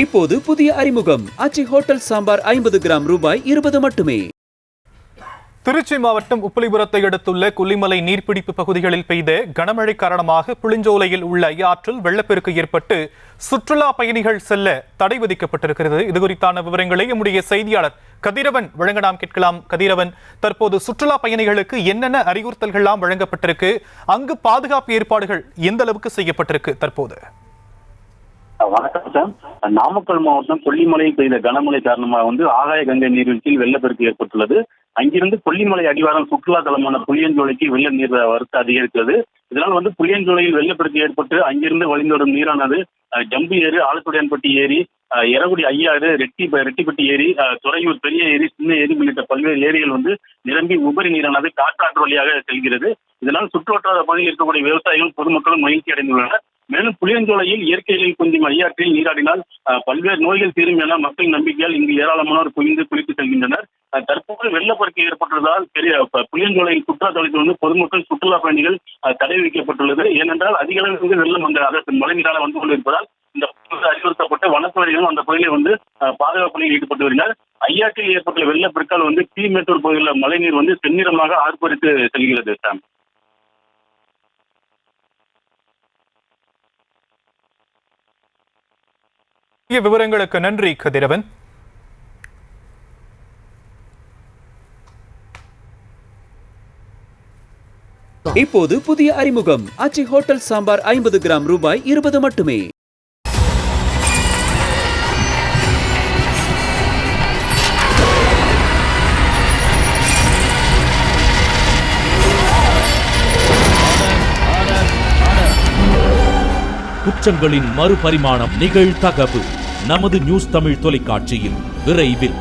இப்போது புதிய அறிமுகம் ஆச்சி ஹோட்டல் சாம்பார் 50 கிராம் ரூபாய் 20 மட்டுமே. திருச்சி மாவட்டம் உப்பிலிபுரத்தை அடுத்துள்ள கொல்லிமலை நீர்பிடிப்பு பகுதிகளில் பெய்த கனமழை காரணமாக புளிஞ்சோலையில் உள்ள ஐயாற்றில் வெள்ளப்பெருக்கு ஏற்பட்டு சுற்றுலா பயணிகள் செல்ல தடை விதிக்கப்பட்டிருக்கிறது. இதுகுறித்தான விவரங்களை நம்முடைய செய்தியாளர் கதிரவன் வழங்க நாம் கேட்கலாம். கதிரவன், தற்போது சுற்றுலா பயணிகளுக்கு என்னென்ன அறிவுறுத்தல்கள்லாம் வழங்கப்பட்டிருக்கு, அங்கு பாதுகாப்பு ஏற்பாடுகள் எந்த அளவுக்கு செய்யப்பட்டிருக்கு தற்போது? வணக்கம் சார். நாமக்கல் மாவட்டம் கொல்லிமலையில் பெய்த கனமழை காரணமாக ஆகாய கங்கை நீர்வீழ்ச்சியில் வெள்ளப்பெருக்கு ஏற்பட்டுள்ளது. அங்கிருந்து கொல்லிமலை அடிவாரம் சுற்றுலா தலமான புளியஞ்சோலைக்கு வெள்ள நீர் வரத்து அதிகரிக்கிறது. இதனால் புளியஞ்சோலையில் வெள்ளப்பெருக்கு ஏற்பட்டு அங்கிருந்து வழிந்தோடும் நீரானது ஜம்பு ஏரி, ஆலத்துடையான்பட்டி ஏரி, எரகுடி ஐயாறு, ரெட்டிப்பட்டி ஏரி, துறையூர் பெரிய ஏரி, சின்ன ஏரி உள்ளிட்ட பல்வேறு ஏரிகள் நிரம்பி உபரி நீரானது காற்றாற்று வழியாக செல்கிறது. இதனால் சுற்றுவட்டார பகுதியில் இருக்கக்கூடிய விவசாயிகள் பொதுமக்களும் மகிழ்ச்சி அடைந்துள்ளனர். மேலும் புளியஞ்சோலையில் இயற்கையில் கொஞ்சம் ஐயாற்றில் நீராடினால் பல்வேறு நோய்கள் தீரும் என மக்கள் நம்பிக்கையால் இங்கு ஏராளமானோர் குவிந்து குளித்து செல்கின்றனர். தற்போது வெள்ளப்பெருக்கு ஏற்பட்டதால் புளியஞ்சோலையில் சுற்றுலாத்தலத்தில் பொதுமக்கள் சுற்றுலா பயணிகள் தடை விதிக்கப்பட்டுள்ளது. ஏனென்றால் அதிக அளவில் வெள்ளம் மழை நீராக வந்து கொண்டிருப்பதால் இந்த அறிவுறுத்தப்பட்டு வனத்துறையிலும் அந்த பகுதியில் பாதுகாப்பு பணியில் ஈடுபட்டு வருகிறார். ஐயாற்றில் ஏற்பட்ட வெள்ளப்பெருக்கால் தீமேட்டூர் பகுதியில் மழைநீர் செந்நிறமாக ஆர்ப்பரித்து செல்கிறது. சாம், விவரங்களுக்கு நன்றி கதிரவன். இப்போது புதிய அறிமுகம் ஆச்சி ஹோட்டல் சாம்பார் 50 கிராம் ரூபாய் 20 மட்டுமே. குற்றங்களின் மறுபரிமாணம் நிகழ்தகவு நமது நியூஸ் தமிழ் தொலைக்காட்சியில் விரைவில்.